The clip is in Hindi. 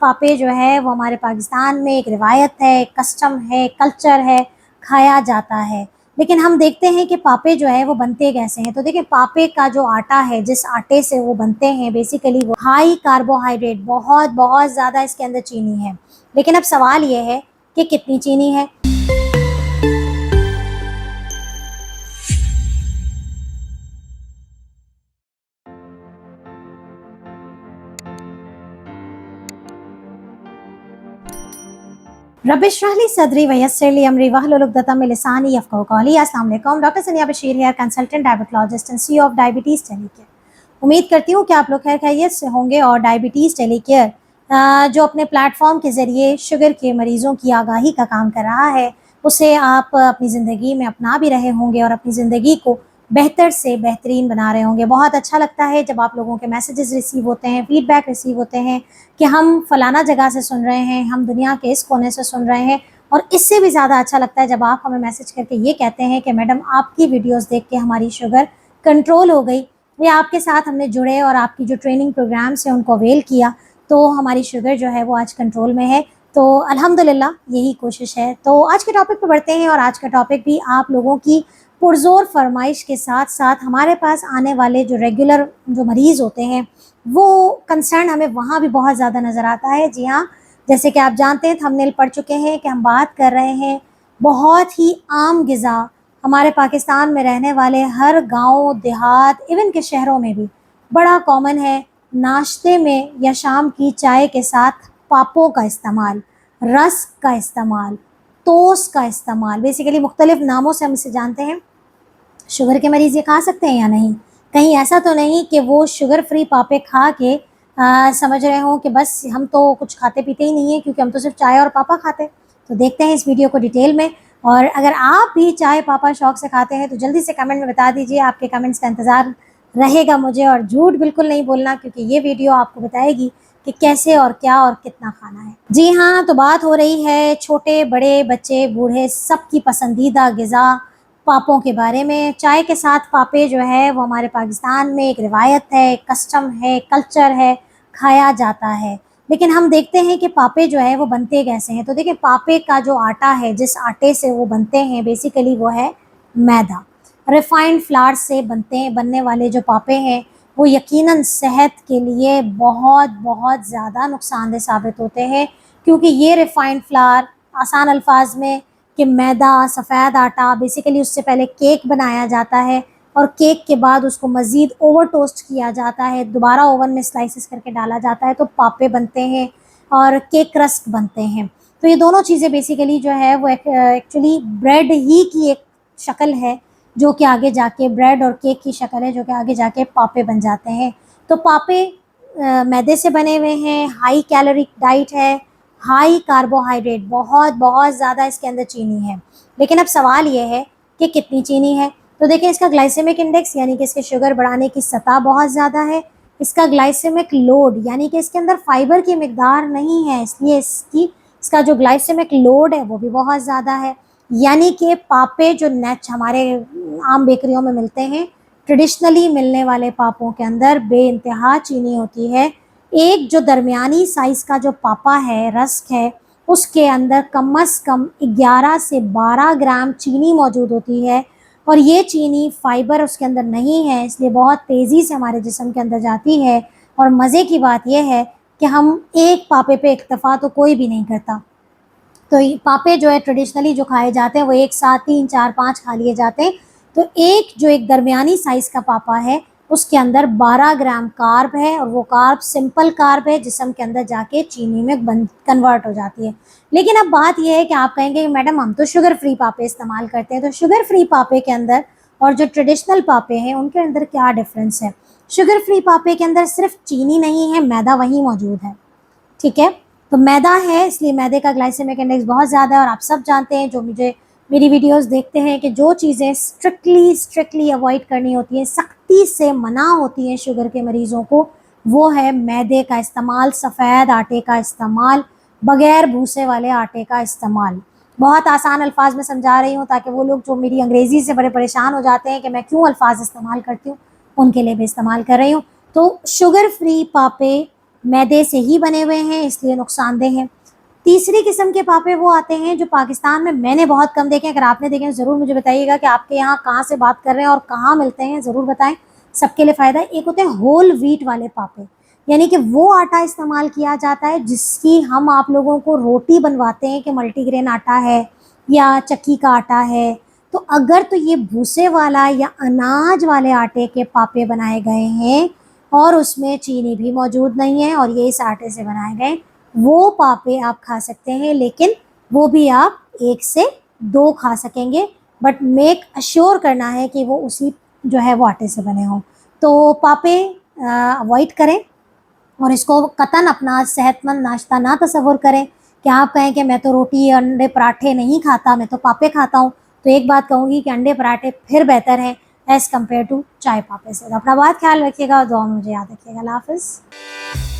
पापे जो है वो हमारे पाकिस्तान में एक रिवायत है, एक कस्टम है, कल्चर है, खाया जाता है। लेकिन हम देखते हैं कि पापे जो है वो बनते कैसे हैं। तो देखिए, पापे का जो आटा है, जिस आटे से वो बनते हैं, बेसिकली वो हाई कार्बोहाइड्रेट, बहुत बहुत ज़्यादा इसके अंदर चीनी है। लेकिन अब सवाल ये है कि कितनी चीनी है। रब इश्रह ली सदरी वयस्सिर ली अमरी वहलुल उक़दतम मिन लिसानी यफ़क़हू क़ौली। अस्सलाम वालेकुम, डॉक्टर सनिया बशीर है, consultant diabetologist and CEO of diabetes टेलीकेयर। उम्मीद करती हूँ कि आप लोग खैर खैरियत से होंगे और डायबिटीज़ टेलीकेयर जो अपने प्लेटफॉर्म के ज़रिए शुगर के मरीज़ों की आगाही का काम कर रहा है, उसे आप अपनी ज़िंदगी में अपना भी रहे होंगे और अपनी ज़िंदगी को बेहतर से बेहतरीन बना रहे होंगे। बहुत अच्छा लगता है जब आप लोगों के मैसेजेस रिसीव होते हैं, फीडबैक रिसीव होते हैं कि हम फलाना जगह से सुन रहे हैं, हम दुनिया के इस कोने से सुन रहे हैं। और इससे भी ज़्यादा अच्छा लगता है जब आप हमें मैसेज करके ये कहते हैं कि मैडम, आपकी वीडियोस देख के हमारी शुगर कंट्रोल हो गई, या आपके साथ हमने जुड़े और आपकी जो ट्रेनिंग प्रोग्राम्स हैं उनको अवेल किया, तो हमारी शुगर जो है वो आज कंट्रोल में है। तो अल्हम्दुलिल्लाह यही कोशिश है। तो आज के टॉपिक पे बढ़ते हैं और आज का टॉपिक भी आप लोगों की पुरज़ोर फरमाइश के साथ साथ हमारे पास आने वाले जो रेगुलर जो मरीज़ होते हैं, वो कंसर्न हमें वहाँ भी बहुत ज़्यादा नज़र आता है। जी हाँ, जैसे कि आप जानते हैं, थंबनेल पढ़ चुके हैं कि हम बात कर रहे हैं बहुत ही आम ग़िज़ा, हमारे पाकिस्तान में रहने वाले हर गांव, देहात, इवन के शहरों में भी बड़ा कॉमन है। नाश्ते में या शाम की चाय के साथ पापों का इस्तेमाल, रस्क का इस्तेमाल, टोस्ट का इस्तेमाल, बेसिकली मुख्तलिफ नामों से हम इसे जानते हैं। शुगर के मरीज़ ये खा सकते हैं या नहीं? कहीं ऐसा तो नहीं कि वो शुगर फ्री पापे खा के समझ रहे हों कि बस हम तो कुछ खाते पीते ही नहीं हैं, क्योंकि हम तो सिर्फ चाय और पापा खाते हैं। तो देखते हैं इस वीडियो को डिटेल में। और अगर आप भी चाय पापा शौक से खाते हैं तो जल्दी से कमेंट में बता दीजिए, आपके कमेंट्स का इंतज़ार रहेगा मुझे। और झूठ बिल्कुल नहीं बोलना, क्योंकि ये वीडियो आपको बताएगी कि कैसे और क्या और कितना खाना है। जी हाँ, तो बात हो रही है छोटे बड़े बच्चे बूढ़े सबकी पसंदीदा ग़िज़ा पापों के बारे में। चाय के साथ पापे जो है वो हमारे पाकिस्तान में एक रिवायत है, एक कस्टम है, कल्चर है, खाया जाता है। लेकिन हम देखते हैं कि पापे जो है वो बनते कैसे हैं। तो देखिए, पापे का जो आटा है, जिस आटे से वो बनते हैं, बेसिकली वो है मैदा। रिफाइंड फ्लावर से बनने वाले जो पापे हैं वो यकीनन सेहत के लिए बहुत बहुत ज़्यादा नुकसानदेह साबित होते हैं, क्योंकि ये रिफाइंड फ्लावर, आसान अल्फाज में कि मैदा, सफ़ेद आटा, बेसिकली उससे पहले केक बनाया जाता है और केक के बाद उसको मज़ीद ओवर टोस्ट किया जाता है, दोबारा ओवन में स्लाइसेस करके डाला जाता है, तो पापे बनते हैं और केक रस्क बनते हैं। तो ये दोनों चीज़ें बेसिकली जो है वो एक्चुअली ब्रेड ही की एक शक्ल है, जो कि आगे जाके ब्रेड और केक की शक्ल है, जो कि आगे जाके पापे बन जाते हैं। तो पापे मैदे से बने हुए हैं, हाई कैलोरिक डाइट है, हाई कार्बोहाइड्रेट, बहुत बहुत ज़्यादा इसके अंदर चीनी है। लेकिन अब सवाल ये है कि कितनी चीनी है। तो देखिए, इसका ग्लाइसेमिक इंडेक्स यानी कि इसके शुगर बढ़ाने की सतह बहुत ज़्यादा है। इसका ग्लाइसेमिक लोड यानी कि इसके अंदर फाइबर की मिकदार नहीं है, इसलिए इसका जो ग्लाइसेमिक लोड है वो भी बहुत ज़्यादा है। यानी कि पापे जो हमारे आम बेकरियों में मिलते हैं, ट्रेडिशनली मिलने वाले पापों के अंदर बेइंतहा चीनी होती है। एक जो दरमियानी साइज़ का जो पापा है, रस्क है, उसके अंदर कम से कम 11 से 12 ग्राम चीनी मौजूद होती है। और ये चीनी फाइबर उसके अंदर नहीं है, इसलिए बहुत तेज़ी से हमारे जिस्म के अंदर जाती है। और मज़े की बात यह है कि हम एक पापे पे इक्तफ़ा तो कोई भी नहीं करता। तो ये पापे जो है ट्रेडिशनली जो खाए जाते हैं वो एक साथ 3, 4, 5 खा लिए जाते हैं। तो एक दरमियानी साइज़ का पापा है, उसके अंदर 12 ग्राम कार्ब है, और वो कार्ब सिंपल कार्ब है, जिस्म के अंदर जाके चीनी में कन्वर्ट हो जाती है। लेकिन अब बात यह है कि आप कहेंगे कि मैडम, हम तो शुगर फ्री पापे इस्तेमाल करते हैं। तो शुगर फ्री पापे के अंदर और जो ट्रेडिशनल पापे हैं उनके अंदर क्या डिफरेंस है? शुगर फ्री पापे के अंदर सिर्फ चीनी नहीं है, मैदा वहीं मौजूद है। ठीक है, तो मैदा है, इसलिए मैदे का ग्लाइसेमिक इंडेक्स बहुत ज़्यादा है। और आप सब जानते हैं, जो मेरी वीडियोस देखते हैं, कि जो चीज़ें स्ट्रिक्टली अवॉइड करनी होती हैं, सख्ती से मना होती हैं शुगर के मरीज़ों को, वो है मैदे का इस्तेमाल, सफ़ेद आटे का इस्तेमाल, बग़ैर भूसे वाले आटे का इस्तेमाल। बहुत आसान अल्फाज में समझा रही हूँ ताकि वो लोग जो मेरी अंग्रेज़ी से बड़े परेशान हो जाते हैं कि मैं क्यों अल्फाज इस्तेमाल करती हूँ, उनके लिए भी इस्तेमाल कर रही हूँ। तो शुगर फ्री पापे मैदे से ही बने हुए हैं, इसलिए नुकसानदेह हैं। तीसरी किस्म के पापे वो आते हैं जो पाकिस्तान में मैंने बहुत कम देखे हैं, अगर आपने देखे हैं ज़रूर मुझे बताइएगा कि आपके यहाँ कहाँ से बात कर रहे हैं और कहाँ मिलते हैं, ज़रूर बताएं, सबके लिए फ़ायदा है। एक होते हैं होल व्हीट वाले पापे, यानी कि वो आटा इस्तेमाल किया जाता है जिसकी हम आप लोगों को रोटी बनवाते हैं कि मल्टीग्रेन आटा है या चक्की का आटा है। तो अगर तो ये भूसे वाला या अनाज वाले आटे के पापे बनाए गए हैं और उसमें चीनी भी मौजूद नहीं है और ये इस आटे से बनाए गए, वो पापे आप खा सकते हैं, लेकिन वो भी आप 1 से 2 खा सकेंगे, बट मेक अश्योर करना है कि वो उसी जो है वो आटे से बने हों। तो पापे अवॉइड करें और इसको कतन अपना सेहतमंद नाश्ता ना तस्वुर करें कि आप कहें कि मैं तो रोटी अंडे पराठे नहीं खाता, मैं तो पापे खाता हूँ। तो एक बात कहूँगी कि अंडे पराठे फिर बेहतर हैं एज़ कम्पेयर टू चाय पापे से। तो अपना बहुत ख्याल रखिएगा और दुआ में मुझे याद रखिएगा। अल्लाह हाफ़िज़।